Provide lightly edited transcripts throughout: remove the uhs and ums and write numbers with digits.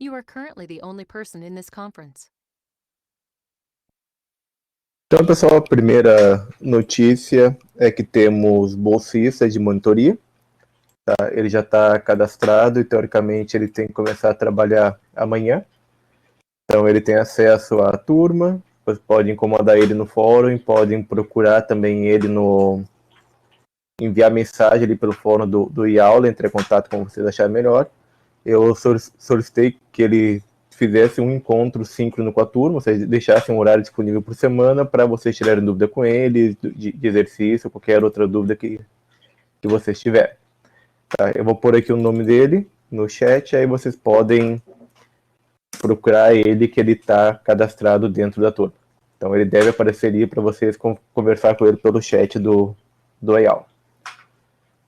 You are currently the only person in this conference. Então, pessoal, a primeira notícia é que temos bolsistas de monitoria. Tá? Ele já está cadastrado e, teoricamente, ele tem que começar a trabalhar amanhã. Então, ele tem acesso à turma. Vocês podem incomodar ele no fórum, podem procurar também ele no... enviar mensagem ali pelo fórum do IAULA, entrar em contato com vocês acharem melhor. Eu solicitei que ele fizesse um encontro síncrono com a turma, ou seja, deixasse um horário disponível por semana para vocês tirarem dúvida com ele, de exercício, qualquer outra dúvida que vocês tiverem. Tá? Eu vou pôr aqui o nome dele no chat, aí vocês podem procurar ele, que ele está cadastrado dentro da turma. Então ele deve aparecer ali para vocês conversar com ele pelo chat do IAL.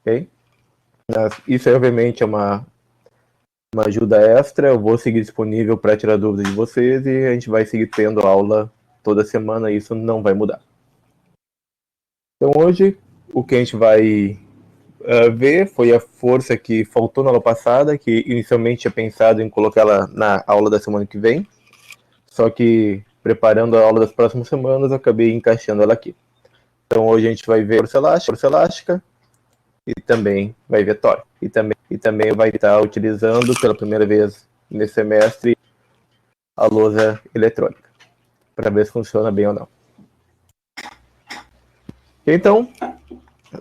Ok? Isso aí, obviamente, é uma ajuda extra. Eu vou seguir disponível para tirar dúvidas de vocês e a gente vai seguir tendo aula toda semana, isso não vai mudar. Então hoje o que a gente vai ver foi a força que faltou na aula passada, que inicialmente tinha pensado em colocá-la na aula da semana que vem, só que preparando a aula das próximas semanas eu acabei encaixando ela aqui. Então hoje a gente vai ver força elástica e também vai ver tórico. E também vai estar utilizando pela primeira vez nesse semestre a lousa eletrônica, para ver se funciona bem ou não. Então,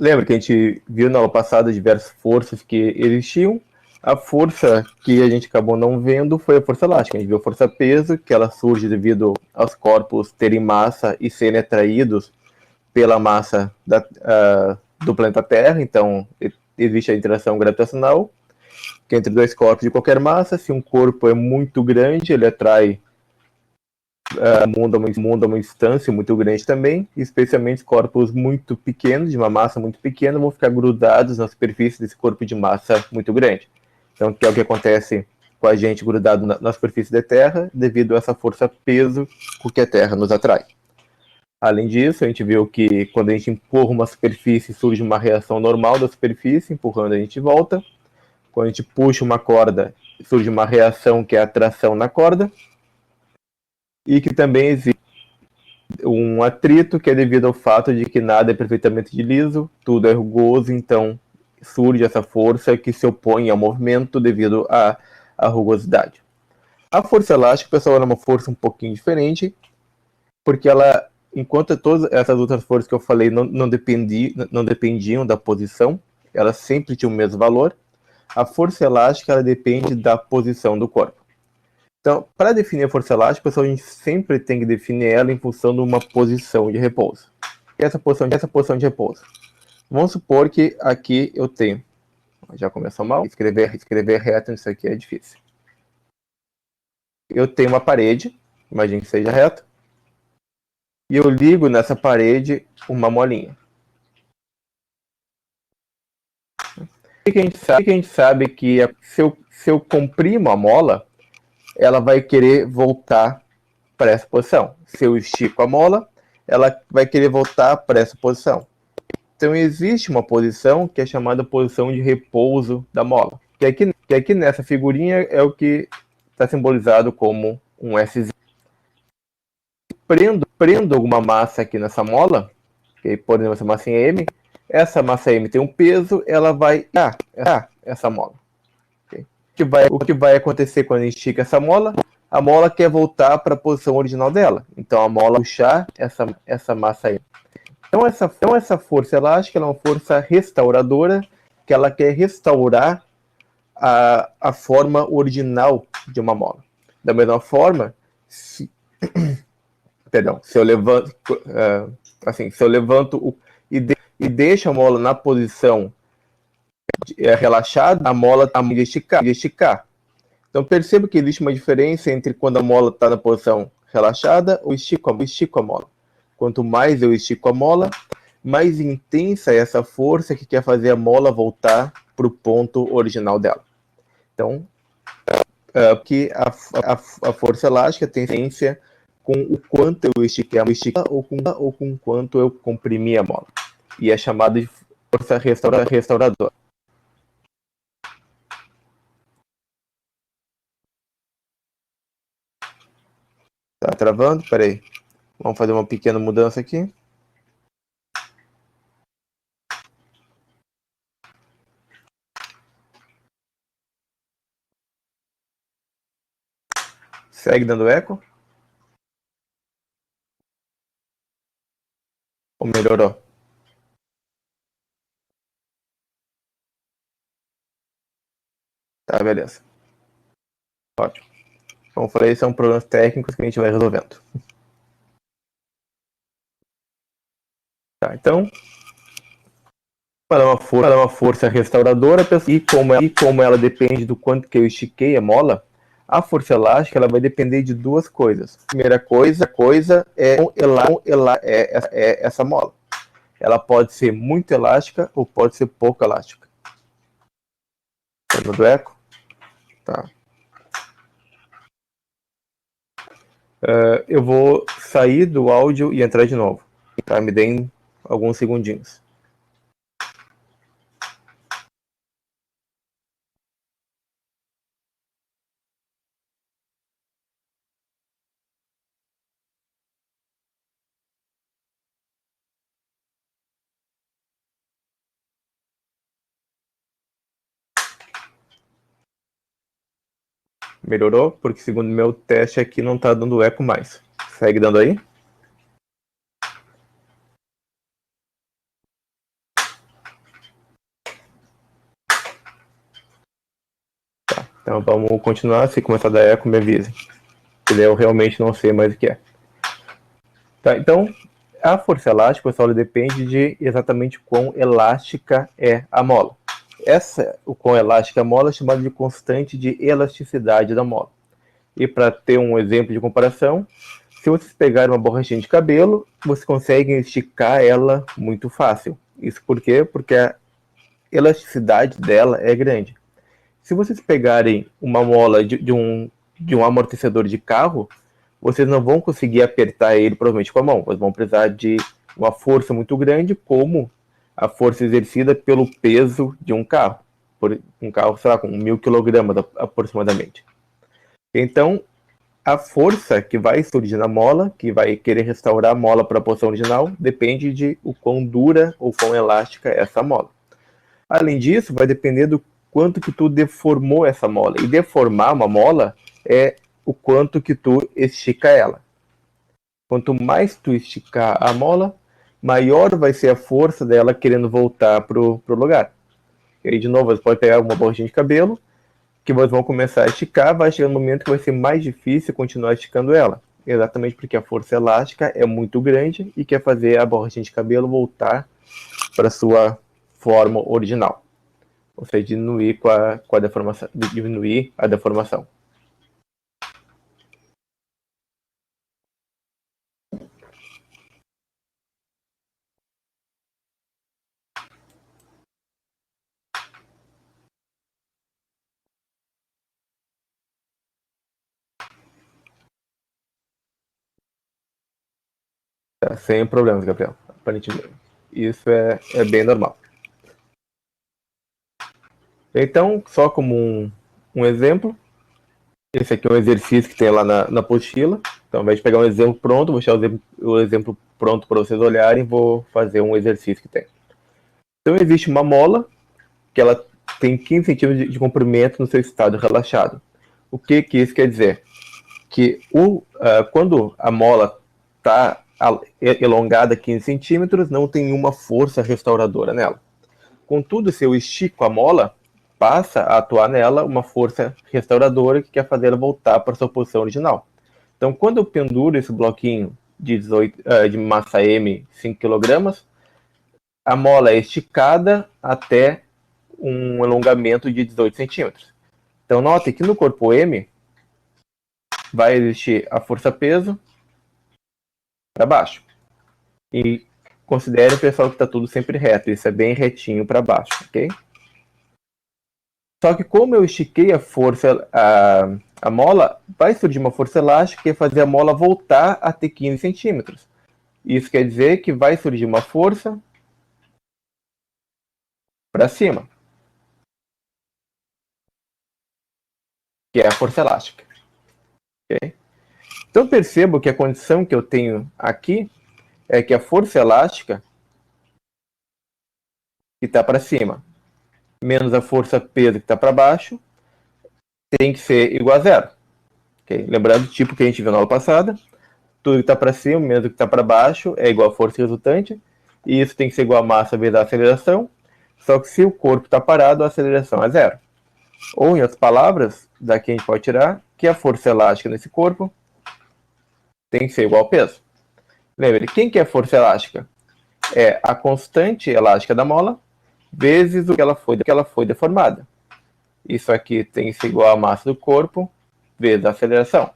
lembra que a gente viu na aula passada diversas forças que existiam. A força que a gente acabou não vendo foi a força elástica. A gente viu a força peso, que ela surge devido aos corpos terem massa e serem atraídos pela massa do planeta Terra. Então, existe a interação gravitacional, que é entre dois corpos de qualquer massa. Se um corpo é muito grande, ele atrai o mundo a uma distância muito grande também, especialmente corpos muito pequenos, de uma massa muito pequena, vão ficar grudados na superfície desse corpo de massa muito grande. Então, que é o que acontece com a gente grudado na superfície da Terra, devido a essa força-peso com que a Terra nos atrai. Além disso, a gente viu que quando a gente empurra uma superfície, surge uma reação normal da superfície, empurrando a gente volta. Quando a gente puxa uma corda, surge uma reação que é a atração na corda. E que também existe um atrito que é devido ao fato de que nada é perfeitamente liso, tudo é rugoso, então surge essa força que se opõe ao movimento devido à rugosidade. A força elástica, pessoal, era uma força um pouquinho diferente, porque ela, enquanto todas essas outras forças que eu falei não dependiam da posição, elas sempre tinham o mesmo valor, a força elástica ela depende da posição do corpo. Então, para definir a força elástica, pessoal, a gente sempre tem que definir ela em função de uma posição de repouso. Essa posição de repouso. Vamos supor que aqui eu tenho... Já começou mal? Escrever reto nisso aqui é difícil. Eu tenho uma parede, imagine que seja reto, e eu ligo nessa parede uma molinha. O que a gente sabe que se eu comprimo a mola, ela vai querer voltar para essa posição. Se eu estico a mola, ela vai querer voltar para essa posição. Então existe uma posição que é chamada posição de repouso da mola. Que aqui nessa figurinha é o que está simbolizado como um S. Prendo alguma massa aqui nessa mola, que por exemplo essa massa em M, essa massa M tem um peso, ela vai essa mola. Okay? O que vai acontecer quando a gente estica essa mola? A mola quer voltar para a posição original dela. Então a mola puxar essa massa aí. Então essa força elástica ela é uma força restauradora, que ela quer restaurar a forma original de uma mola. Da mesma forma, se eu levanto e deixo a mola na posição relaxada, a mola tem de esticar. Então perceba que existe uma diferença entre quando a mola está na posição relaxada ou estico a mola. Quanto mais eu estico a mola, mais intensa é essa força que quer fazer a mola voltar para o ponto original dela. Então, que a força elástica tem tendência com o quanto eu estiquei ou com o quanto eu comprimi a mola. E é chamada de força restauradora. Tá travando? Peraí. Vamos fazer uma pequena mudança aqui. Segue dando eco? Ou melhorou? Tá, beleza. Ótimo. Como eu falei, são problemas técnicos que a gente vai resolvendo. Tá, então, para uma força restauradora, e como ela depende do quanto que eu estiquei a mola, a força elástica ela vai depender de duas coisas. A primeira coisa é essa mola. Ela pode ser muito elástica ou pode ser pouco elástica. Tá dando eco? Tá. Eu vou sair do áudio e entrar de novo. Tá? Me deem alguns segundinhos. Melhorou? Porque segundo meu teste aqui não tá dando eco mais. Segue dando aí? Tá. Então vamos continuar. Se começar a dar eco, me avise. Porque eu realmente não sei mais o que é. Tá, então, a força elástica, pessoal, depende de exatamente quão elástica é a mola. O quão elástica é a mola é chamada de constante de elasticidade da mola. E para ter um exemplo de comparação, se vocês pegarem uma borrachinha de cabelo, vocês conseguem esticar ela muito fácil. Isso por quê? Porque a elasticidade dela é grande. Se vocês pegarem uma mola de um amortecedor de carro, vocês não vão conseguir apertar ele provavelmente com a mão. Vocês vão precisar de uma força muito grande, como a força exercida pelo peso de um carro. Um carro, sei lá, com 1.000 quilogramas aproximadamente. Então, a força que vai surgir na mola, que vai querer restaurar a mola para a posição original, depende de o quão dura ou quão elástica é essa mola. Além disso, vai depender do quanto que tu deformou essa mola. E deformar uma mola é o quanto que tu estica ela. Quanto mais tu esticar a mola, maior vai ser a força dela querendo voltar pro lugar. E aí, de novo, você pode pegar uma borrachinha de cabelo, que vocês vão começar a esticar, vai chegar um momento que vai ser mais difícil continuar esticando ela. Exatamente porque a força elástica é muito grande e quer fazer a borrachinha de cabelo voltar para sua forma original. Ou seja, com a deformação, diminuir a deformação. Tá? Sem problemas, Gabriel. Aparentemente. Isso é bem normal. Então, só como um exemplo, esse aqui é um exercício que tem lá na apostila. Então, ao invés de pegar um exemplo pronto, vou deixar o exemplo pronto para vocês olharem, vou fazer um exercício que tem. Então, existe uma mola que ela tem 15 centímetros de comprimento no seu estado relaxado. O que isso quer dizer? Que quando a mola está elongada 15 centímetros, não tem nenhuma força restauradora nela. Contudo, se eu estico a mola, passa a atuar nela uma força restauradora que quer fazer ela voltar para sua posição original. Então, quando eu penduro esse bloquinho de massa M, 5 kg, a mola é esticada até um alongamento de 18 centímetros. Então, note que no corpo M vai existir a força-peso para baixo. E considere, pessoal, que está tudo sempre reto. Isso é bem retinho para baixo, ok? Só que como eu estiquei a mola, vai surgir uma força elástica que vai fazer a mola voltar a ter 15 centímetros. Isso quer dizer que vai surgir uma força para cima, que é a força elástica. Okay? Então percebo que a condição que eu tenho aqui é que a força elástica que está para cima menos a força peso que está para baixo tem que ser igual a zero. Okay? Lembrando o tipo que a gente viu na aula passada, tudo que está para cima menos o que está para baixo é igual a força resultante, e isso tem que ser igual a massa vezes a aceleração, só que se o corpo está parado, a aceleração é zero. Ou, em outras palavras, daqui a gente pode tirar que a força elástica nesse corpo tem que ser igual ao peso. Lembre, quem que é a força elástica? É a constante elástica da mola vezes o que ela foi deformada. Isso aqui tem que ser igual à massa do corpo vezes a aceleração.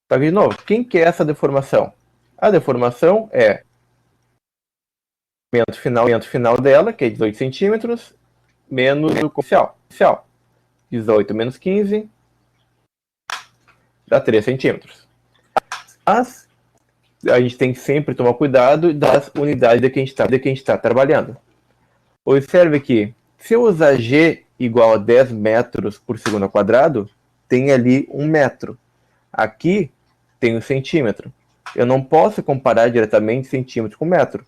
Só que, de novo, quem que é essa deformação? A deformação é o momento final dela, que é 18 centímetros, menos o coeficial. 18 menos 15 dá 3 centímetros. Mas a gente tem que sempre tomar cuidado das unidades de que a gente está trabalhando. Observe que, se eu usar G igual a 10 metros por segundo ao quadrado, tem ali 1 metro. Aqui tem 1 centímetro. Eu não posso comparar diretamente centímetro com metro.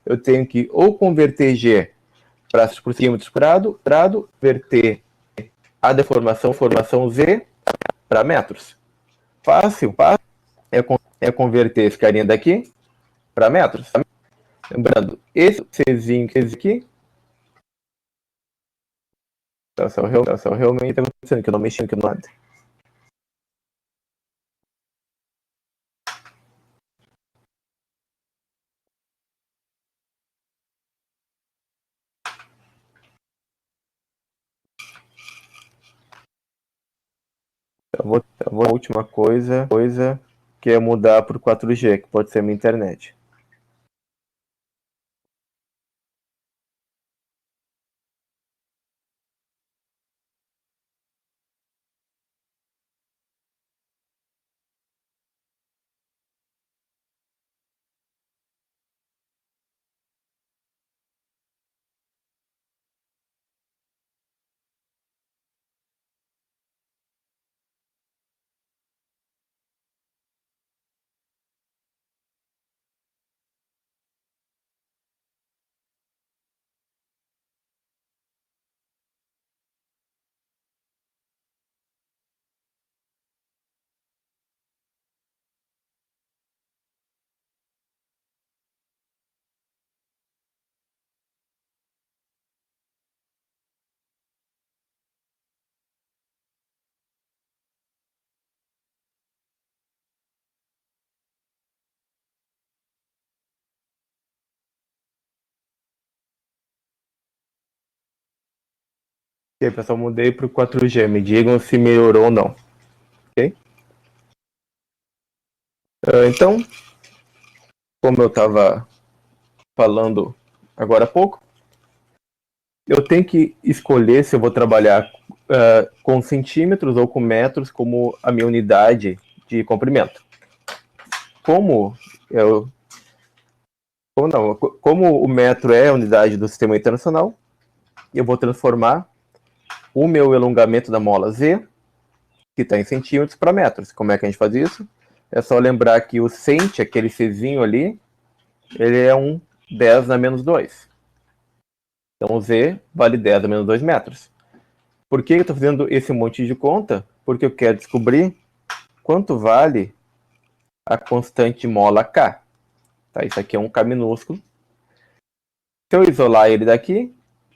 Eu tenho que ou converter G para centímetros quadrado, converter a deformação Z para metros. Fácil é converter esse carinha daqui para metros. Lembrando, esse Czinho aqui, então, realmente está acontecendo, que eu não mexi aqui no lado. Então, a última coisa que é mudar para o 4G, que pode ser a minha internet. E aí, pessoal, mudei para o 4G. Me digam se melhorou ou não. Ok? Então, como eu estava falando agora há pouco, eu tenho que escolher se eu vou trabalhar com centímetros ou com metros como a minha unidade de comprimento. Como o metro é a unidade do sistema internacional, eu vou transformar o meu elongamento da mola Z, que está em centímetros, para metros. Como é que a gente faz isso? É só lembrar que o cent, aquele Czinho ali, ele é um 10 na menos 2. Então o Z vale 10 a menos 2 metros. Por que eu estou fazendo esse monte de conta? Porque eu quero descobrir quanto vale a constante mola K. Tá? Isso aqui é um K minúsculo. Se eu isolar ele daqui,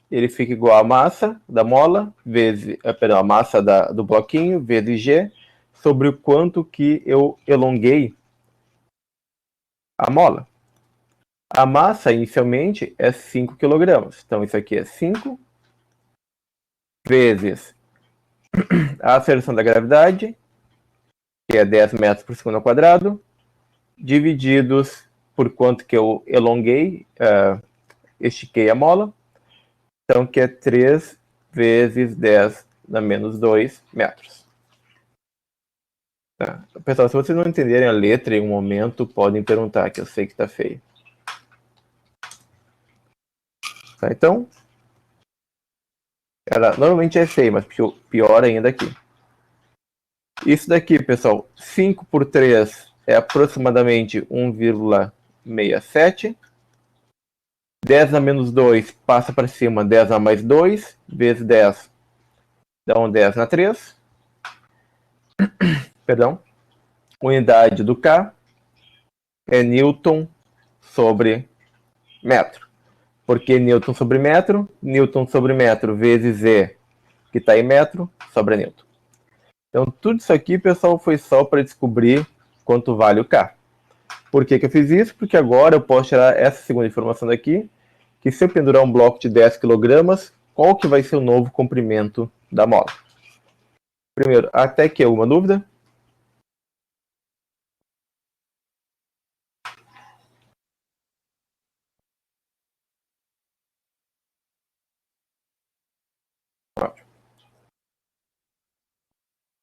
ele fica igual a massa da mola, vezes, a massa do bloquinho, vezes G, sobre o quanto que eu elonguei a mola. A massa, inicialmente, é 5 kg. Então, isso aqui é 5 vezes a aceleração da gravidade, que é 10 metros por segundo ao quadrado, divididos por quanto que eu elonguei, estiquei a mola. Então, que é 3 vezes 10 na menos 2 metros. Pessoal, se vocês não entenderem a letra em um momento, podem perguntar, que eu sei que está feio. Tá, então, ela normalmente é feia, mas pior ainda aqui. Isso daqui, pessoal, 5 por 3 é aproximadamente 1,67. 10 a menos 2 passa para cima, 10 a mais 2, vezes 10 dá um 10 na 3. Perdão. Unidade do K é Newton sobre metro. Por que Newton sobre metro? Newton sobre metro vezes Z, que está em metro, sobra Newton. Então, tudo isso aqui, pessoal, foi só para descobrir quanto vale o K. Por que eu fiz isso? Porque agora eu posso tirar essa segunda informação daqui, que se eu pendurar um bloco de 10 kg, qual que vai ser o novo comprimento da mola? Primeiro, até aqui alguma dúvida?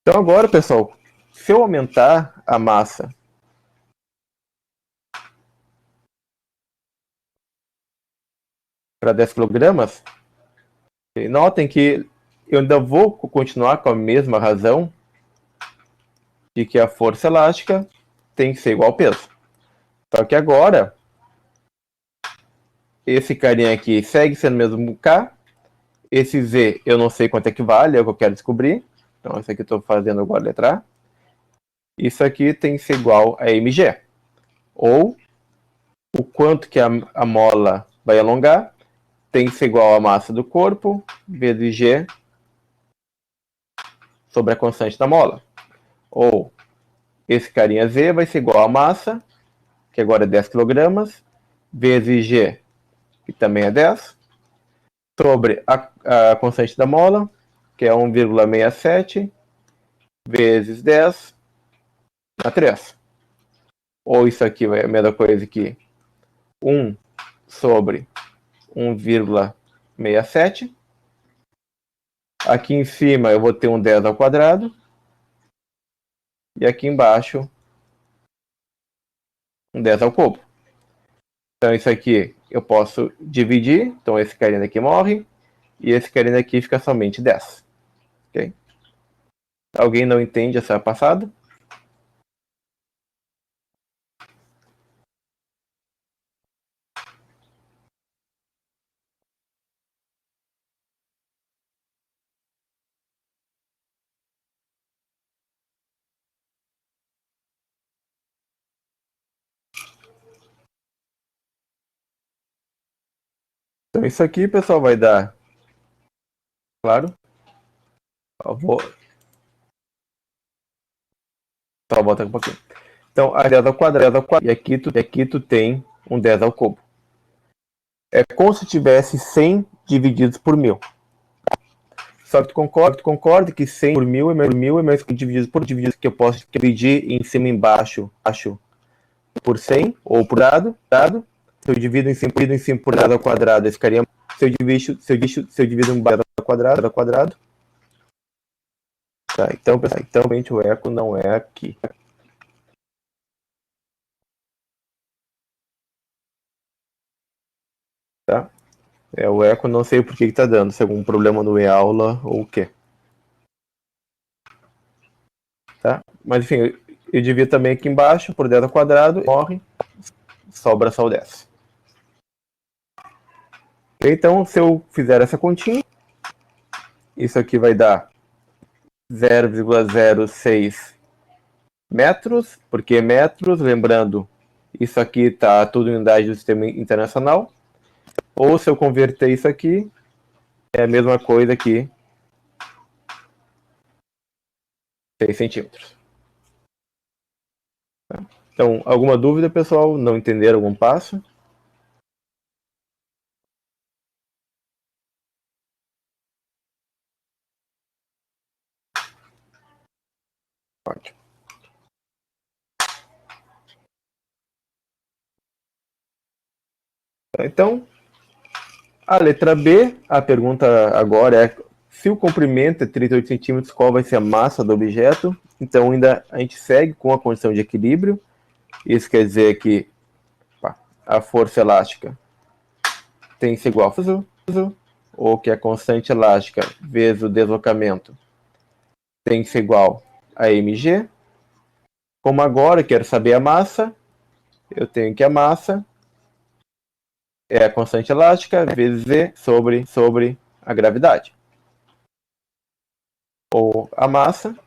Então agora, pessoal, se eu aumentar a massa para 10 kg, notem que eu ainda vou continuar com a mesma razão de que a força elástica tem que ser igual ao peso. Só que agora, esse carinha aqui segue sendo o mesmo K, esse Z eu não sei quanto é que vale, é o que eu quero descobrir. Então, isso aqui eu estou fazendo agora a letra A. Isso aqui tem que ser igual a mg. Ou o quanto que a mola vai alongar tem que ser igual à massa do corpo vezes g sobre a constante da mola. Ou esse carinha Z vai ser igual à massa, que agora é 10 kg, vezes g, que também é 10, sobre a constante da mola, que é 1,67, vezes 10 a 3. Ou isso aqui vai a mesma coisa que 1 sobre 1,67. Aqui em cima eu vou ter um 10 ao quadrado. E aqui embaixo um 10 ao cubo. Então isso aqui eu posso dividir. Então esse carinha daqui morre. E esse carinha daqui fica somente 10. Ok? Alguém não entende essa passada? Então isso aqui, pessoal, vai dar, claro, eu vou só botar um pouquinho. Então, a 10 ao quadrado, e aqui tu tem um 10 ao cubo. É como se tivesse 100 divididos por 1000. Só que tu concorda que 100 por 1000 é mais que dividido por dividido, que eu posso dividir em cima e embaixo por 100 ou por dado. Se eu divido em cima por dado ao quadrado, esse ficaria. Se eu divido em baixo ao quadrado. Tá, então, pessoal, o eco não é aqui. Tá? É o eco, não sei por que tá dando, se é algum problema no e-aula ou o quê. Tá? Mas enfim, eu divido também aqui embaixo por 10 ao quadrado, morre, sobra só o 10. Então, se eu fizer essa continha, isso aqui vai dar 0,06 metros, porque metros, lembrando, isso aqui está tudo em unidade do sistema internacional. Ou se eu converter isso aqui, é a mesma coisa que 6 centímetros. Então, alguma dúvida, pessoal? Não entenderam algum passo? Ótimo. Então, a letra B, a pergunta agora é: se o comprimento é 38 centímetros, qual vai ser a massa do objeto? Então, ainda a gente segue com a condição de equilíbrio. Isso quer dizer que a força elástica tem que ser igual a peso, ou que a constante elástica vezes o deslocamento tem que ser igual a mg. Como agora eu quero saber a massa, eu tenho que a massa é a constante elástica vezes V sobre a gravidade. Ou a massa,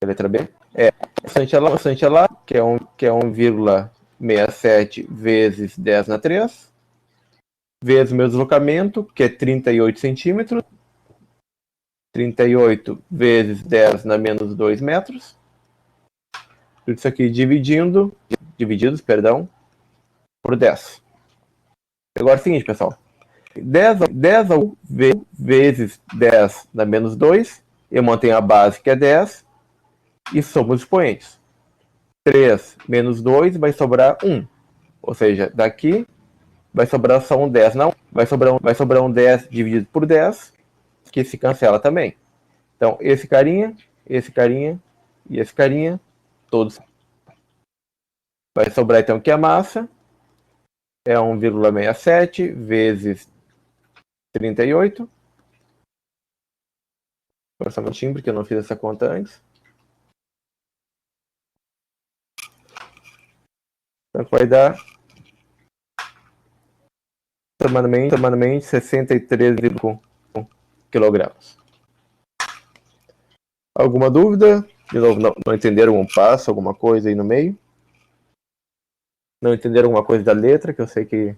a letra B, é a constante elástica, que é 1,67 vezes 10 na 3, vezes o meu deslocamento, que é 38 centímetros, 38 vezes 10 na menos 2 metros. Tudo isso aqui divididos, por 10. Agora é o seguinte, pessoal. 10 vezes 10 na menos 2, eu mantenho a base, que é 10, e somo os expoentes. 3 menos 2 vai sobrar 1. Ou seja, daqui vai sobrar só um 10, não. Vai sobrar um 10 dividido por 10, que se cancela também. Então, esse carinha e esse carinha, todos. Vai sobrar então que a massa é 1,67 vezes 38. Agora só um minutinho, porque eu não fiz essa conta antes. Então vai dar aproximadamente 63,5 quilogramas. Alguma dúvida? De novo, não entenderam um passo, alguma coisa aí no meio? Não entenderam alguma coisa da letra, que eu sei que,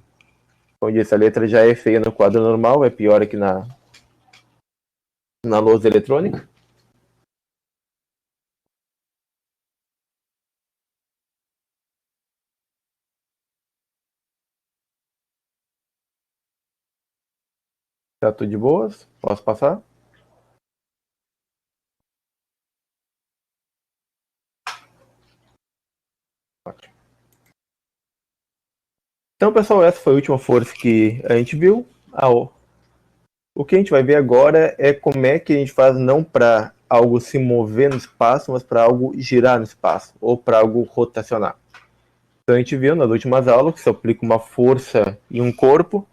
como eu disse, a letra já é feia no quadro normal, é pior aqui na lousa eletrônica. Tá tudo de boas? Posso passar? Então, pessoal, essa foi a última força que a gente viu. O que a gente vai ver agora é como é que a gente faz não para algo se mover no espaço, mas para algo girar no espaço, ou para algo rotacionar. Então a gente viu nas últimas aulas que se eu aplico uma força em um corpo,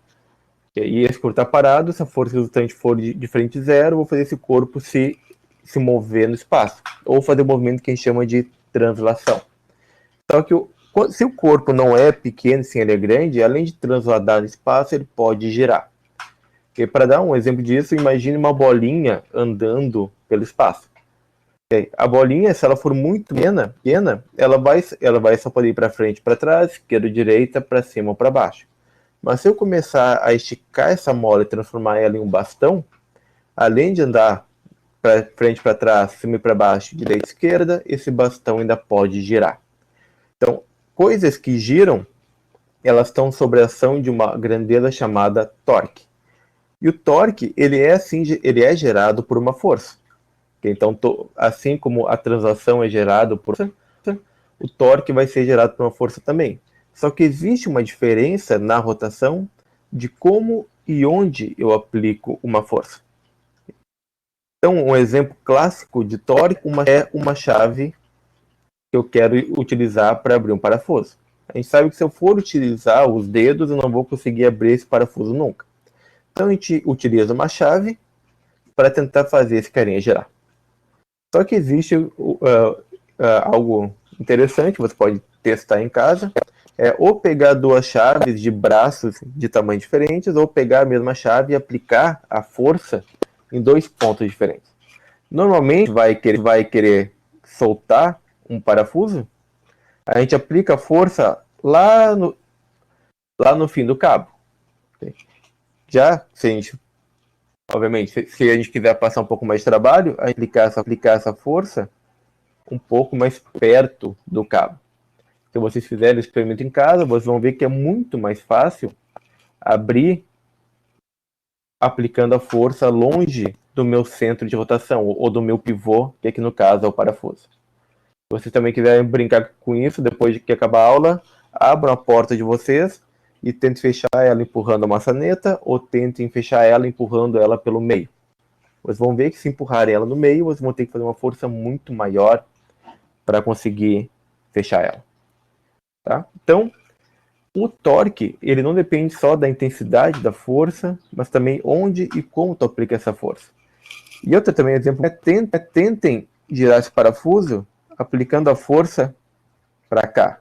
e esse corpo está parado, se a força resultante for diferente de zero, eu vou fazer esse corpo se mover no espaço, ou fazer o movimento que a gente chama de translação. Só que se o corpo não é pequeno, sim, ele é grande, além de transladar no espaço, ele pode girar. E para dar um exemplo disso, imagine uma bolinha andando pelo espaço. A bolinha, se ela for muito pequena, ela vai só poder ir para frente, para trás, esquerda, direita, para cima ou para baixo. Mas se eu começar a esticar essa mola e transformar ela em um bastão, além de andar para frente, para trás, cima e para baixo, direita e esquerda, esse bastão ainda pode girar. Então, coisas que giram, elas estão sob a ação de uma grandeza chamada torque. E o torque, ele é gerado por uma força. Então, assim como a translação é gerada por força, o torque vai ser gerado por uma força também. Só que existe uma diferença na rotação de como e onde eu aplico uma força. Então, um exemplo clássico de torque é uma chave que eu quero utilizar para abrir um parafuso. A gente sabe que se eu for utilizar os dedos, eu não vou conseguir abrir esse parafuso nunca. Então, a gente utiliza uma chave para tentar fazer esse carinha girar. Só que existe algo interessante, você pode testar em casa, ou pegar duas chaves de braços de tamanho diferentes, ou pegar a mesma chave e aplicar a força em dois pontos diferentes. Normalmente vai querer soltar um parafuso, a gente aplica a força lá no fim do cabo. Já, se a gente, obviamente, se a gente quiser passar um pouco mais de trabalho, a gente aplicar essa força um pouco mais perto do cabo. Se vocês fizerem o experimento em casa, vocês vão ver que é muito mais fácil abrir aplicando a força longe do meu centro de rotação, ou do meu pivô, que aqui no caso é o parafuso. Se vocês também quiserem brincar com isso, depois de que acabar a aula, abram a porta de vocês e tentem fechar ela empurrando a maçaneta, ou tentem fechar ela empurrando ela pelo meio. Vocês vão ver que se empurrarem ela no meio, vocês vão ter que fazer uma força muito maior para conseguir fechar ela. Tá? Então, o torque, ele não depende só da intensidade da força, mas também onde e como tu aplica essa força. E outro também exemplo tentem girar esse parafuso aplicando a força para cá.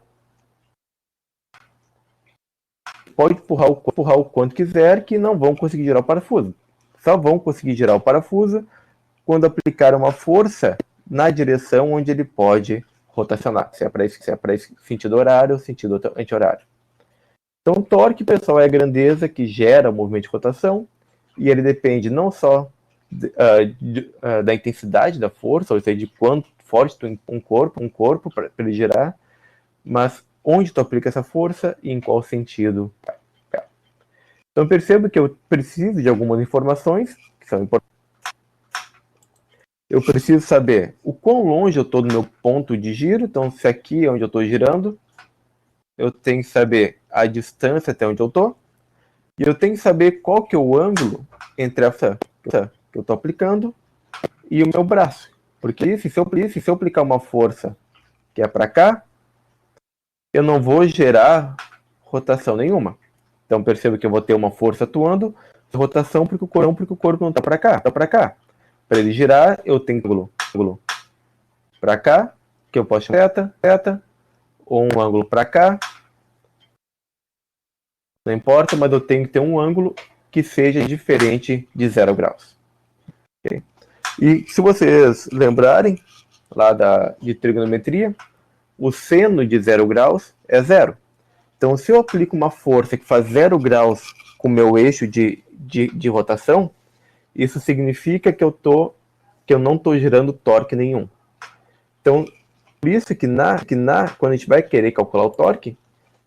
Pode empurrar o quanto quiser, que não vão conseguir girar o parafuso. Só vão conseguir girar o parafuso quando aplicar uma força na direção onde ele pode rotacionar, se é para esse sentido horário ou sentido anti-horário. Então, torque, pessoal, é a grandeza que gera o movimento de rotação, e ele depende não só da intensidade da força, ou seja, de quanto forte um corpo para ele girar, mas onde tu aplica essa força e em qual sentido. Então, percebo que eu preciso de algumas informações que são importantes. Eu preciso saber o quão longe eu estou do meu ponto de giro. Então, se aqui é onde eu estou girando, eu tenho que saber a distância até onde eu estou. E eu tenho que saber qual que é o ângulo entre a força que eu estou aplicando e o meu braço. Porque se eu aplicar uma força que é para cá, eu não vou gerar rotação nenhuma. Então, percebo que eu vou ter uma força atuando, rotação porque o corpo não está para cá, está para cá. Para ele girar, eu tenho ângulo para cá, que eu posso chamar reta, ou um ângulo para cá. Não importa, mas eu tenho que ter um ângulo que seja diferente de 0 graus. Okay? E se vocês lembrarem lá de trigonometria, o seno de 0 graus é 0. Então, se eu aplico uma força que faz 0 graus com o meu eixo de rotação, isso significa que eu não estou gerando torque nenhum. Então, por isso que quando a gente vai querer calcular o torque,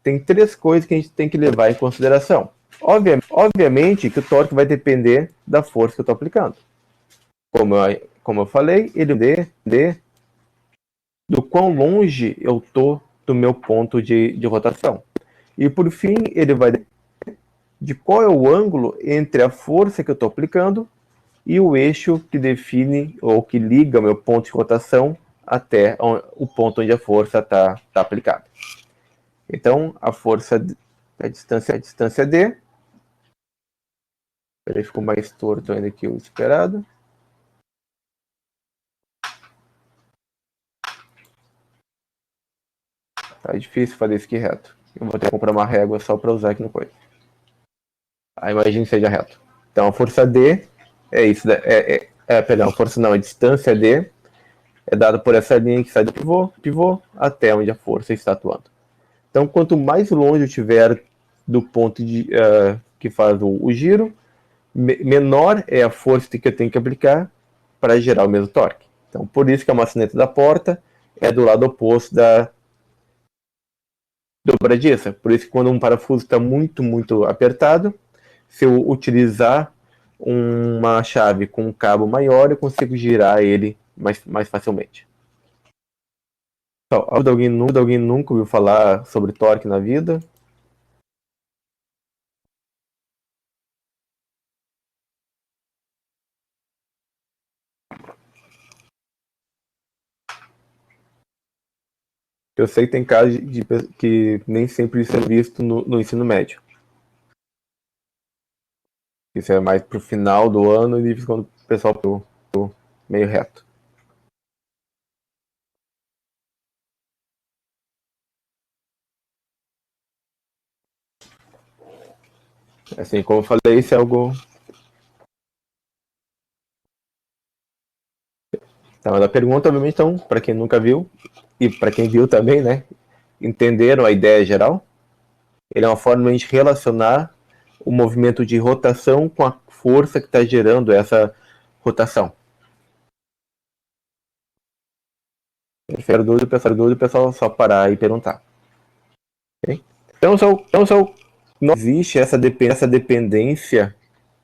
tem 3 coisas que a gente tem que levar em consideração. Obviamente que o torque vai depender da força que eu estou aplicando. Como eu falei, ele depende do quão longe eu estou do meu ponto de rotação. E por fim, ele vai depender de qual é o ângulo entre a força que eu estou aplicando e o eixo que define ou que liga o meu ponto de rotação até o ponto onde a força está aplicada. Então, a força, a distância D. Ele ficou mais torto ainda que o esperado. Tá difícil fazer isso aqui reto. Eu vou ter que comprar uma régua só para usar aqui no coisa. Imagine que seja reto. Então, a força D é isso. Perdão, a força não, a distância D é dada por essa linha que sai do pivô até onde a força está atuando. Então, quanto mais longe eu estiver do ponto que faz o giro, menor é a força que eu tenho que aplicar para gerar o mesmo torque. Então, por isso que a maçaneta da porta é do lado oposto da dobradiça. Por isso que quando um parafuso está muito, muito apertado, se eu utilizar uma chave com um cabo maior, eu consigo girar ele mais facilmente. Então, alguém nunca ouviu falar sobre torque na vida? Eu sei que tem casos que nem sempre isso é visto no ensino médio. Isso é mais pro final do ano e quando o pessoal pro meio reto. Assim, como eu falei, isso é algo... Então, a pergunta, obviamente, então, para quem nunca viu, e para quem viu também, né, entenderam a ideia geral. Ele é uma forma de a gente relacionar o movimento de rotação com a força que está gerando essa rotação. Se tiver dúvida, o pessoal só parar e perguntar. Okay? Então, não existe essa dependência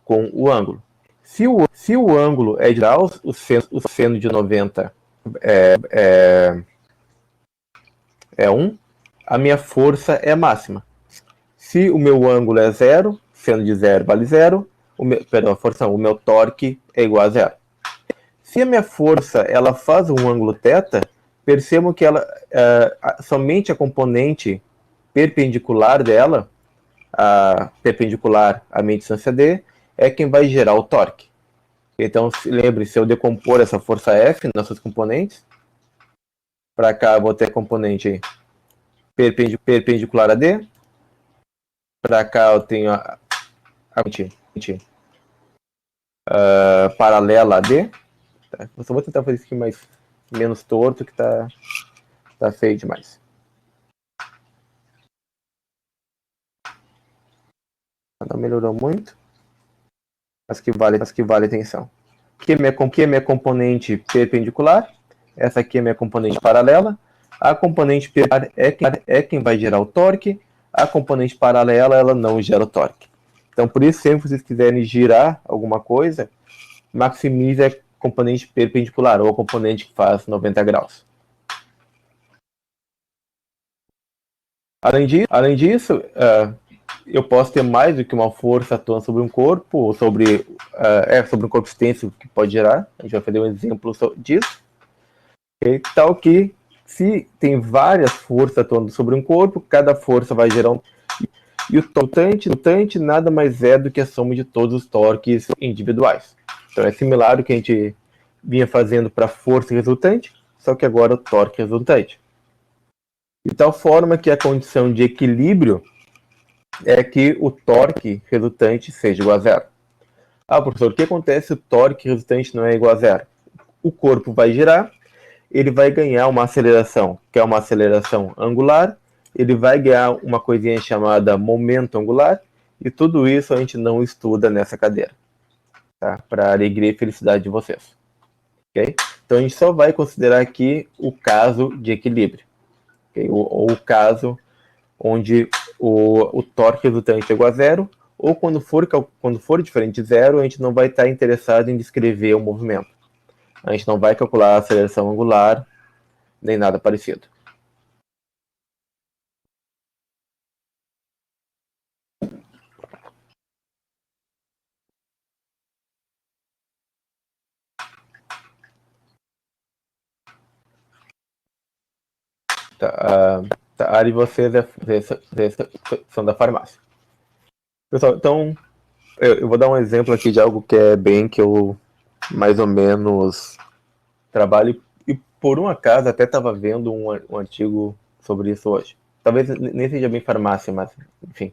com o ângulo. Se o ângulo é de graus, o seno de 90 é 1, a minha força é máxima. Se o meu ângulo é 0, seno de 0 vale 0, o meu torque é igual a 0. Se a minha força ela faz um ângulo θ, percebam que somente a componente perpendicular dela, perpendicular à minha distância D, é quem vai gerar o torque. Então, lembre, se eu decompor essa força F nas suas componentes, para cá eu vou ter a componente perpendicular a D, para cá eu tenho a componente paralela a D. Tá? Eu só vou tentar fazer isso aqui menos torto, que tá feio demais. Não melhorou muito, mas que vale atenção. Aqui é minha componente perpendicular, essa aqui é minha componente paralela. A componente perpendicular é quem vai gerar o torque, a componente paralela ela não gera o torque. Então, por isso, sempre que vocês quiserem girar alguma coisa, maximize a componente perpendicular, ou a componente que faz 90 graus. Além disso, eu posso ter mais do que uma força atuando sobre um corpo, ou sobre um corpo extenso que pode gerar. A gente vai fazer um exemplo disso. Okay? Tal que, se tem várias forças atuando sobre um corpo, cada força vai gerar um... E o resultante nada mais é do que a soma de todos os torques individuais. Então é similar ao que a gente vinha fazendo para a força resultante, só que agora o torque resultante. De tal forma que a condição de equilíbrio é que o torque resultante seja igual a zero. Ah, professor, o que acontece se o torque resultante não é igual a zero? O corpo vai girar, ele vai ganhar uma aceleração, que é uma aceleração angular, ele vai ganhar uma coisinha chamada momento angular, e tudo isso a gente não estuda nessa cadeira, tá? Para alegria e felicidade de vocês. Okay? Então a gente só vai considerar aqui o caso de equilíbrio, okay? ou o caso onde o torque resultante é igual a zero, ou quando for diferente de zero, a gente não vai estar interessado em descrever o movimento. A gente não vai calcular a aceleração angular, nem nada parecido. A área de vocês são da farmácia. Pessoal, então, eu vou dar um exemplo aqui de algo que é bem que eu mais ou menos trabalho, e por um acaso até estava vendo um artigo sobre isso hoje. Talvez nem seja bem farmácia, mas enfim.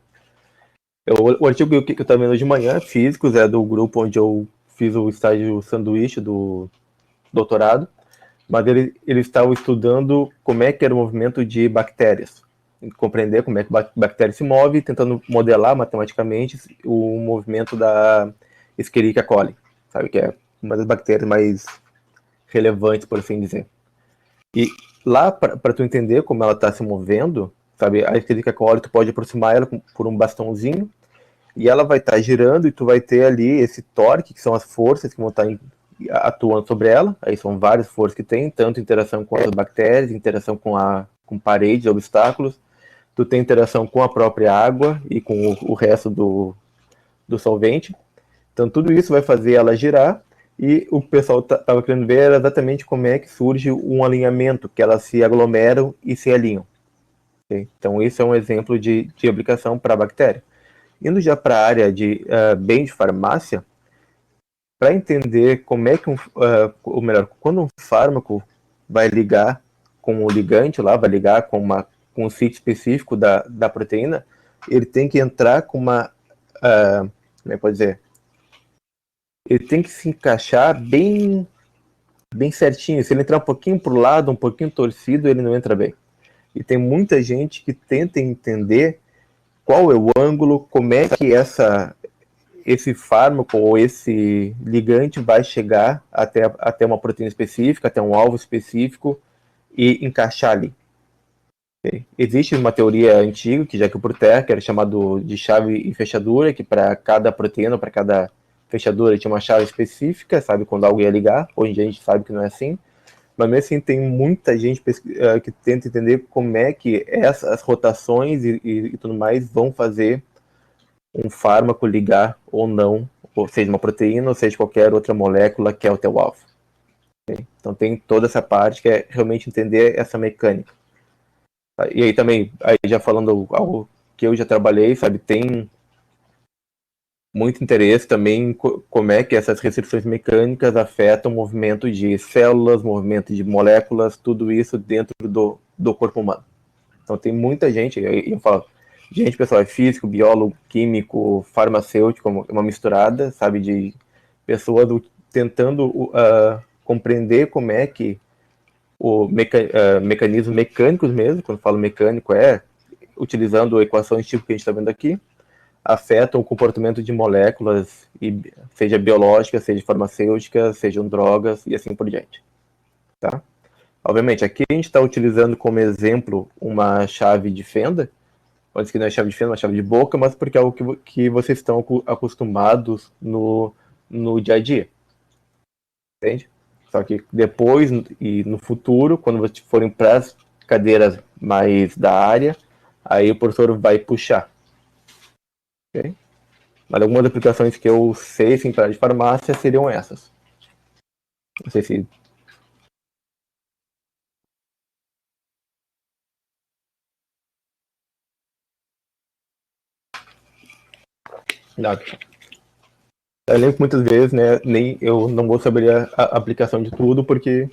O artigo que eu estava vendo de manhã, Físicos, é do grupo onde eu fiz o estágio sanduíche do doutorado, mas eles estavam estudando como é que era o movimento de bactérias, compreender como é que a bactéria se move, tentando modelar matematicamente o movimento da Escherichia coli, sabe, que é uma das bactérias mais relevantes, por assim dizer. E lá, para tu entender como ela está se movendo, sabe, a Escherichia coli, tu pode aproximar ela por um bastãozinho, e ela vai estar girando, e tu vai ter ali esse torque, que são as forças que vão estar atuando sobre ela. Aí são várias forças que tem, tanto interação com as bactérias, interação com paredes, obstáculos, tu tem interação com a própria água e com o resto do solvente. Então tudo isso vai fazer ela girar, e o pessoal estava querendo ver era exatamente como é que surge um alinhamento, que elas se aglomeram e se alinham. Okay? Então isso é um exemplo de aplicação para a bactéria. Indo já para a área bem de farmácia, para entender como é que ou melhor, quando um fármaco vai ligar com o ligante lá, vai ligar com um sítio específico da proteína, ele tem que entrar com uma, como é que pode dizer? Ele tem que se encaixar bem certinho. Se ele entrar um pouquinho para o lado, um pouquinho torcido, ele não entra bem. E tem muita gente que tenta entender qual é o ângulo, como é que esse fármaco ou esse ligante vai chegar até uma proteína específica, até um alvo específico e encaixar ali. Okay? Existe uma teoria antiga, que Jacques Purter, que era chamado de chave e fechadura, que para cada proteína, para cada fechadura tinha uma chave específica, sabe, quando algo ia ligar. Hoje em dia a gente sabe que não é assim. Mas mesmo assim tem muita gente que tenta entender como é que essas rotações e tudo mais vão fazer um fármaco ligar ou não, ou seja, uma proteína, ou seja, qualquer outra molécula que é o teu alvo. Okay? Então tem toda essa parte que é realmente entender essa mecânica. E aí também, aí já falando algo que eu já trabalhei, sabe, tem muito interesse também em como é que essas restrições mecânicas afetam o movimento de células, movimento de moléculas, tudo isso dentro do corpo humano. Então tem muita gente, eu falo, gente, pessoal, é físico, biólogo, químico, farmacêutico, uma misturada, sabe, de pessoas tentando compreender como é que mecanismos mecânicos mesmo, quando falo mecânico, utilizando equações tipo que a gente está vendo aqui, afetam o comportamento de moléculas, seja biológicas, seja farmacêuticas, sejam drogas e assim por diante. Tá? Obviamente, aqui a gente está utilizando como exemplo uma chave de fenda, pode ser que não é chave de fenda, uma chave de boca, mas porque é algo que vocês estão acostumados no dia a dia. Entende? Só que depois e no futuro, quando vocês forem para as cadeiras mais da área, aí o professor vai puxar. Okay? Mas algumas aplicações que eu sei, assim, para de farmácia seriam essas. Não sei se. Não, eu lembro que muitas vezes, né, nem eu não vou saber a aplicação de tudo, porque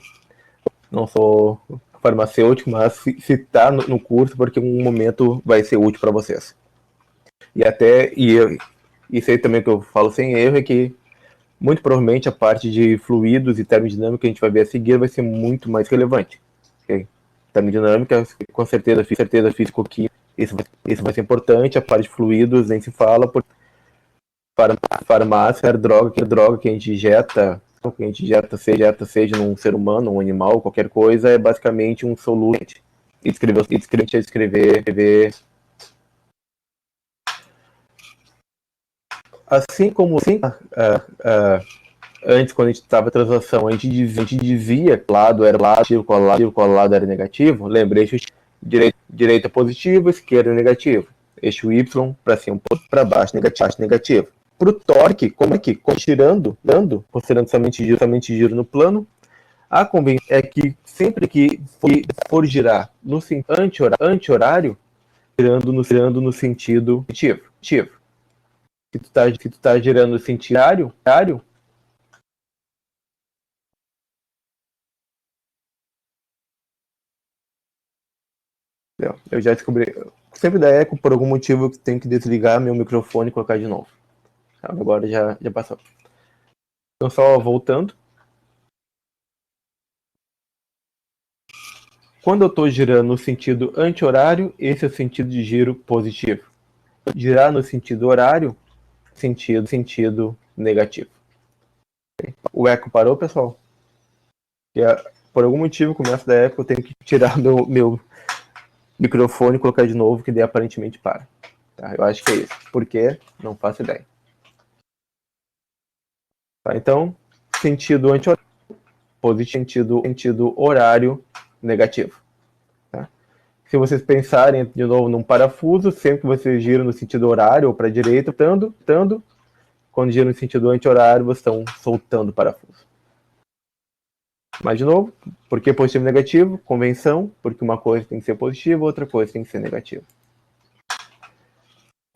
não sou farmacêutico, mas se tá no curso, porque um momento vai ser útil para vocês. E até, isso aí também que eu falo sem erro, é que muito provavelmente a parte de fluidos e termodinâmica que a gente vai ver a seguir vai ser muito mais relevante. Okay? Termodinâmica, com certeza físico-química, isso vai ser importante. A parte de fluidos nem se fala, porque farmácia, droga que a gente injeta, seja num ser humano, um animal, qualquer coisa, é basicamente um solúvel. Escrever. Assim como antes, quando a gente estava em translação, a gente dizia que lado era positivo, qual lado era negativo. Lembrei, direita positivo, esquerda negativo. Eixo Y para cima, para baixo negativo. Para o torque, como é que, considerando somente giro no plano, a convenção é que sempre que for girar no anti-horário, girando no sentido positivo. Se tu tá girando no sentido horário, eu já descobri. Sempre dá eco, por algum motivo, eu tenho que desligar meu microfone e colocar de novo. Agora já passou. Então, só voltando. Quando eu estou girando no sentido anti-horário, esse é o sentido de giro positivo. Girar no sentido horário, sentido negativo. O eco parou, pessoal? Por algum motivo, começa da eco, eu tenho que tirar meu microfone e colocar de novo, que daí aparentemente para. Tá? Eu acho que é isso. Por quê? Não faço ideia. Tá? Então, sentido anti-horário, positivo, sentido horário negativo. Tá? Se vocês pensarem de novo num parafuso, sempre que vocês giram no sentido horário ou para a direita, quando giram no sentido anti-horário, vocês estão soltando o parafuso. Mas, de novo, por que positivo e negativo? Convenção, porque uma coisa tem que ser positiva, outra coisa tem que ser negativa.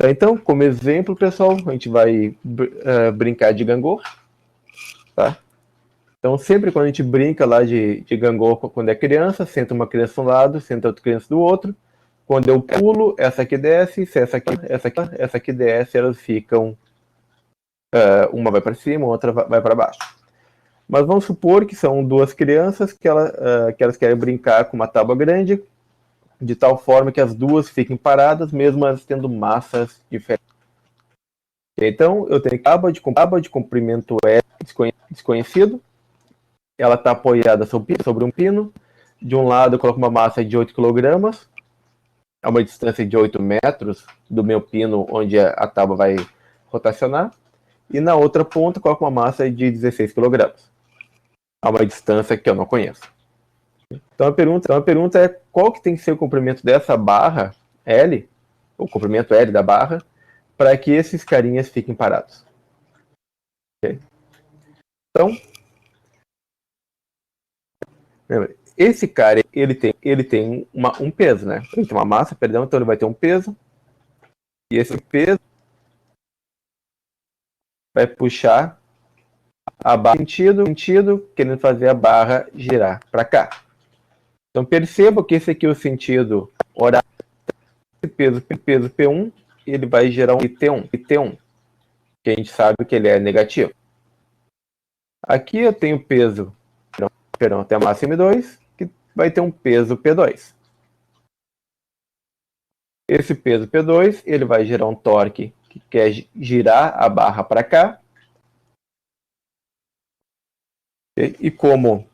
Então, como exemplo, pessoal, a gente vai brincar de gangorra. Tá? Então, sempre quando a gente brinca lá de gangorra quando é criança, senta uma criança de um lado, senta outra criança do outro. Quando eu pulo, essa aqui desce, se essa aqui desce, elas ficam... uma vai para cima, outra vai para baixo. Mas vamos supor que são duas crianças que elas querem brincar com uma tábua grande, de tal forma que as duas fiquem paradas, mesmo elas tendo massas diferentes. Então, eu tenho tábua de comprimento desconhecido, ela está apoiada sobre um pino. De um lado, eu coloco uma massa de 8 kg, a uma distância de 8 metros do meu pino, onde a tábua vai rotacionar. E na outra ponta, eu coloco uma massa de 16 kg, a uma distância que eu não conheço. Então a pergunta é qual que tem que ser o comprimento dessa barra L, o comprimento L da barra, para que esses carinhas fiquem parados. Okay? Então, esse cara, ele tem um peso, né? Ele tem uma massa, perdão, então ele vai ter um peso. E esse peso vai puxar a barra sentido, querendo fazer a barra girar para cá. Então perceba que esse aqui é o sentido horário. Esse peso P1, ele vai gerar um T1, que a gente sabe que ele é negativo. Aqui eu tenho peso, tem a massa M2, que vai ter um peso P2. Esse peso P2, ele vai gerar um torque que quer girar a barra para cá. E como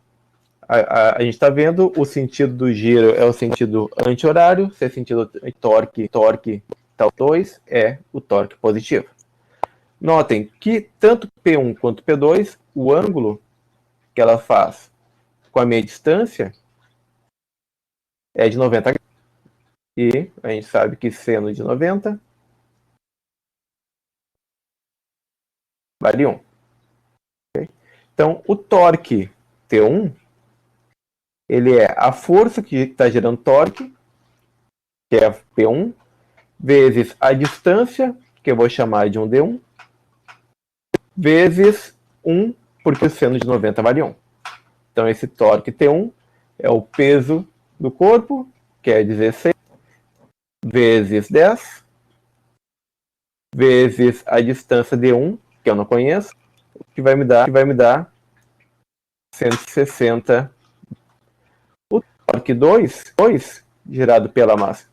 a gente está vendo, o sentido do giro é o sentido anti-horário, se é sentido torque tal 2 é o torque positivo. Notem que tanto P1 quanto P2, o ângulo que ela faz com a meia distância é de 90 graus. E a gente sabe que seno de 90 vale 1. Okay? Então, o torque T1, ele é a força que está gerando torque, que é P1, vezes a distância, que eu vou chamar de um D1, vezes 1, porque o seno de 90 vale 1. Então, esse torque T1 é o peso do corpo, que é 16, vezes 10, vezes a distância D1, que eu não conheço, que vai me dar 160. O torque 2 gerado pela massa,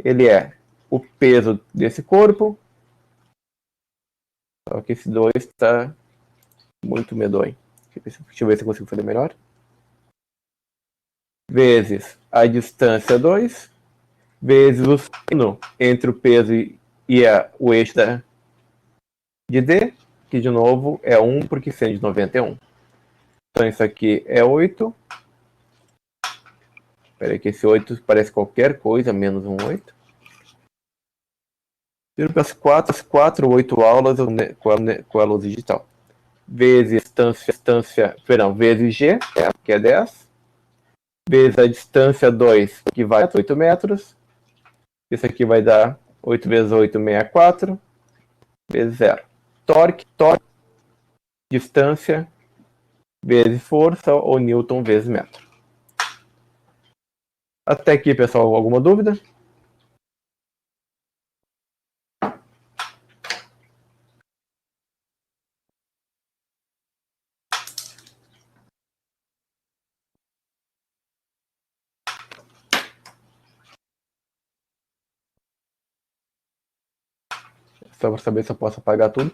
ele é o peso desse corpo, só que esse 2 está muito medonho. Deixa eu ver se eu consigo fazer melhor. Vezes a distância 2, vezes o seno entre o peso e o eixo de D, que de novo é 1, porque seno de 91. Então isso aqui é 8. Espera aí que esse 8 parece qualquer coisa, menos um 8. Tiro para as 4 ou 8 aulas com a luz digital. Vezes vezes G, que é 10. Vezes a distância 2, que vai a 8 metros. Isso aqui vai dar 8 vezes 8, 64. Vezes 0. Torque, distância, vezes força, ou Newton vezes metro. Até aqui, pessoal, alguma dúvida? Só para saber se eu posso apagar tudo.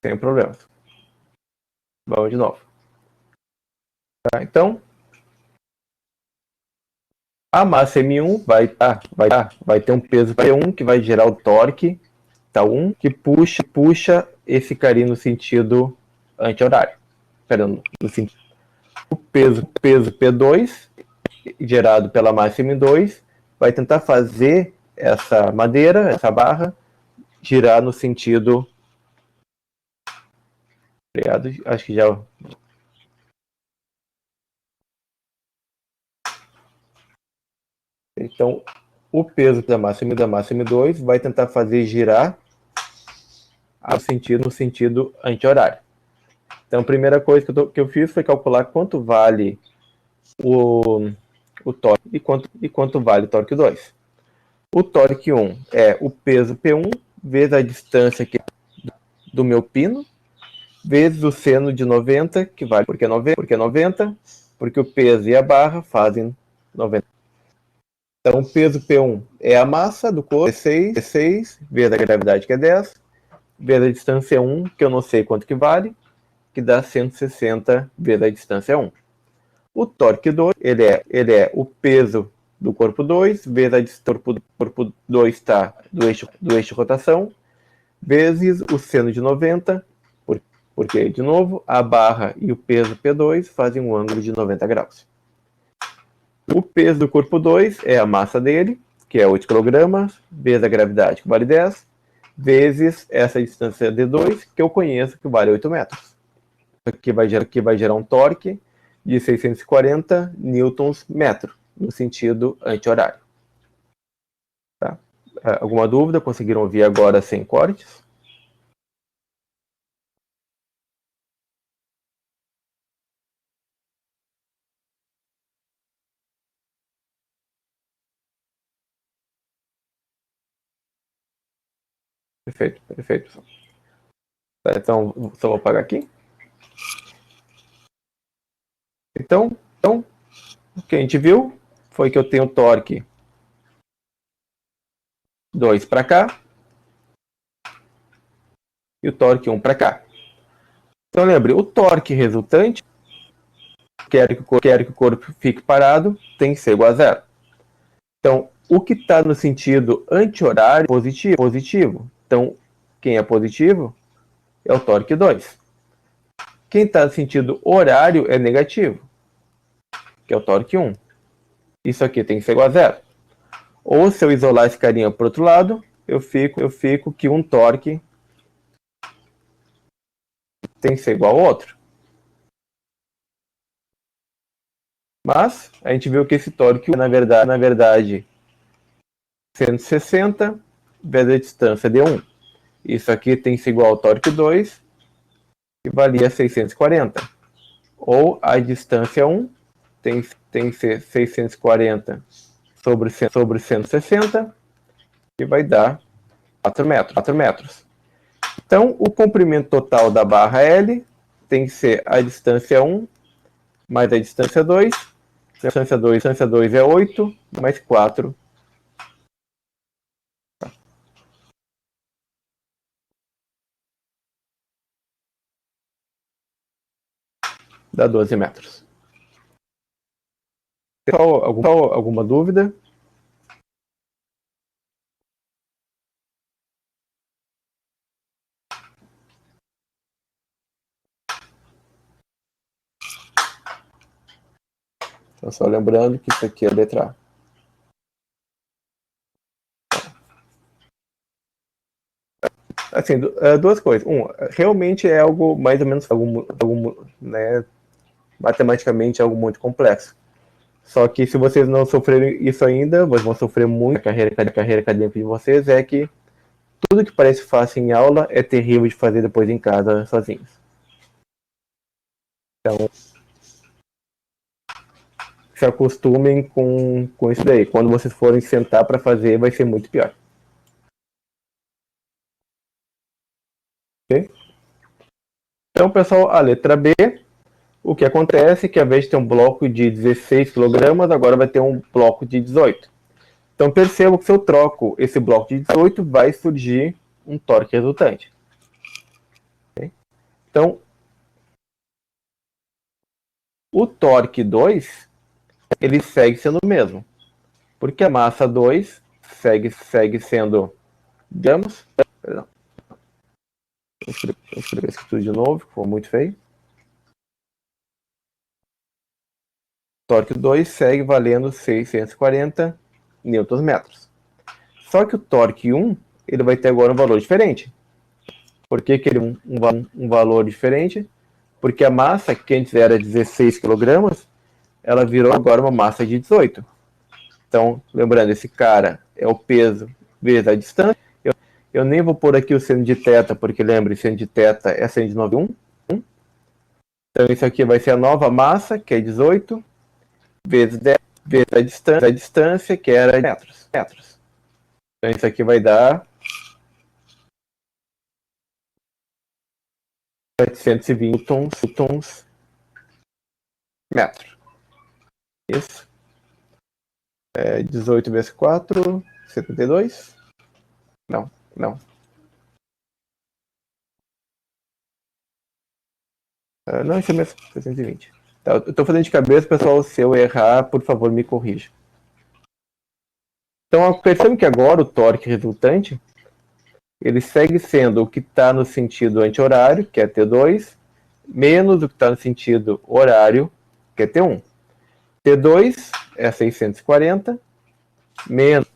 Sem problemas. Vamos de novo. Tá, então, a massa M1 vai ter um peso P1 que vai gerar o torque T1 que puxa esse carinho no sentido anti-horário. No sentido. O peso P2 gerado pela massa M2 vai tentar fazer essa madeira, essa barra, girar no sentido. Obrigado, acho que já. Então, o peso da massa M2 vai tentar fazer girar no sentido anti-horário. Então, a primeira coisa que eu fiz foi calcular quanto vale o torque e quanto vale o torque 2. O torque 1 é o peso P1 vezes a distância aqui do meu pino, vezes o seno de 90, que vale porque 90, porque o peso e a barra fazem 90. Então, o peso P1 é a massa do corpo, 16, vezes a gravidade, que é 10, vezes a distância 1, que eu não sei quanto que vale, que dá 160 vezes a distância 1. O torque 2, ele é o peso do corpo 2, vezes a distância do corpo 2 tá, do eixo de rotação, vezes o seno de 90, porque, de novo, a barra e o peso P2 fazem um ângulo de 90 graus. O peso do corpo 2 é a massa dele, que é 8 kg, vezes a gravidade, que vale 10, vezes essa distância D2, que eu conheço, que vale 8 metros. Isso aqui vai gerar um torque de 640 newtons metro, no sentido anti-horário. Tá? Alguma dúvida? Conseguiram ouvir agora sem cortes? Perfeito, perfeito. Tá, então, só vou apagar aqui. Então, o que a gente viu foi que eu tenho torque 2 para cá e o torque 1 para cá. Então, lembre, o torque resultante, quero que o corpo fique parado, tem que ser igual a zero. Então, o que está no sentido anti-horário é positivo. Então, quem é positivo é o torque 2. Quem está no sentido horário é negativo, que é o torque 1. Isso aqui tem que ser igual a zero. Ou se eu isolar esse carinha para o outro lado, eu fico que um torque tem que ser igual ao outro. Mas a gente viu que esse torque é, na verdade 160 vezes a distância D1. Isso aqui tem que ser igual ao torque 2, que valia 640. Ou a distância 1 tem que ser 640 sobre 160, que vai dar 4 metros. Então, o comprimento total da barra L tem que ser a distância 1 mais a distância 2. A distância 2 é 8, mais 4. Dá 12 metros. Alguma dúvida? Então, só lembrando que isso aqui é a letra A. Assim, duas coisas. Realmente é algo mais ou menos algo né, matematicamente algo muito complexo. Só que se vocês não sofrerem isso ainda, vocês vão sofrer muito. A carreira acadêmica de vocês é que tudo que parece fácil em aula é terrível de fazer depois em casa sozinhos. Então, se acostumem com isso daí. Quando vocês forem sentar para fazer, vai ser muito pior. Ok? Então, pessoal, a letra B, o que acontece é que ao invés de ter um bloco de 16 kg, agora vai ter um bloco de 18. Então, perceba que se eu troco esse bloco de 18, vai surgir um torque resultante. Okay? Então, o torque 2, ele segue sendo o mesmo. Porque a massa 2 segue sendo, digamos, perdão, vou escrever isso tudo de novo, ficou muito feio. O torque 2 segue valendo 640 Nm. Só que o torque 1, ele vai ter agora um valor diferente. Por que ele um valor diferente? Porque a massa, que antes era 16 kg, ela virou agora uma massa de 18. Então, lembrando, esse cara é o peso vezes a distância. Eu nem vou pôr aqui o seno de θ, porque lembre, seno de θ é seno de 91. Então, isso aqui vai ser a nova massa, que é 18, vezes 10, vezes a distância, que era metros. Então, isso aqui vai dar 720 newtons metro. Isso. 18 vezes 4, 72. Não. Não, isso é mesmo, 620. Tá, eu tô fazendo de cabeça, pessoal. Se eu errar, por favor, me corrija. Então, percebam que agora o torque resultante ele segue sendo o que está no sentido anti-horário, que é T2, menos o que está no sentido horário, que é T1. T2 é 640, menos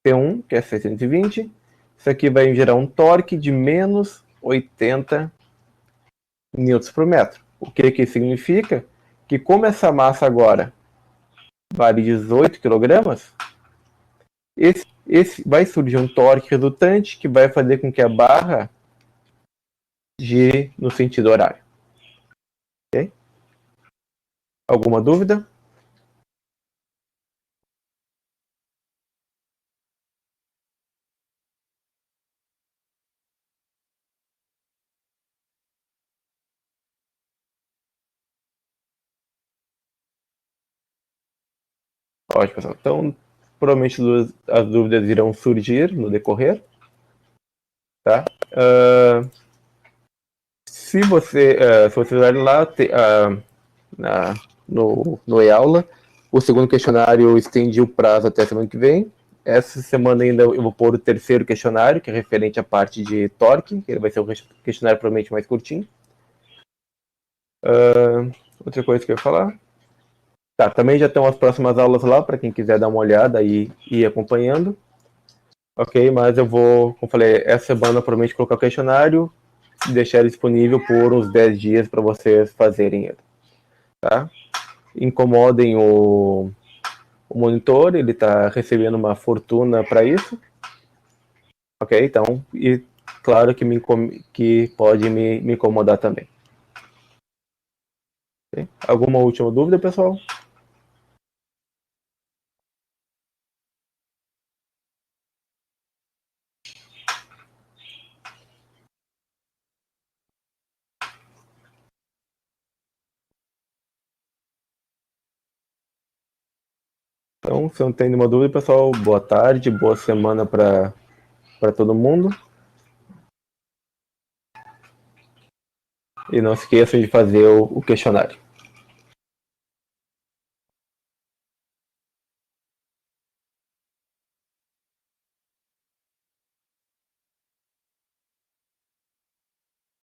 T1, que é 620. Isso aqui vai gerar um torque de menos 80 newtons por metro. O que significa? Que como essa massa agora vale 18 kg, vai surgir um torque resultante que vai fazer com que a barra gire no sentido horário. Okay? Alguma dúvida? Ótimo, pessoal. Então, provavelmente as dúvidas irão surgir no decorrer. Tá? Se você olhar lá no e-aula, o segundo questionário estende o prazo até a semana que vem. Essa semana ainda eu vou pôr o terceiro questionário, que é referente à parte de torque, que ele vai ser um questionário provavelmente mais curtinho. Outra coisa que eu ia falar. Tá, também já estão as próximas aulas lá, para quem quiser dar uma olhada e ir acompanhando. Ok, mas eu vou, como falei, essa semana provavelmente colocar o questionário e deixar ele disponível por uns 10 dias para vocês fazerem ele. Tá? Incomodem o monitor, ele está recebendo uma fortuna para isso. Ok, então, e claro que pode me incomodar também. Okay? Alguma última dúvida, pessoal? Então, se não tem nenhuma dúvida, pessoal, boa tarde, boa semana para todo mundo. E não se esqueçam de fazer o questionário.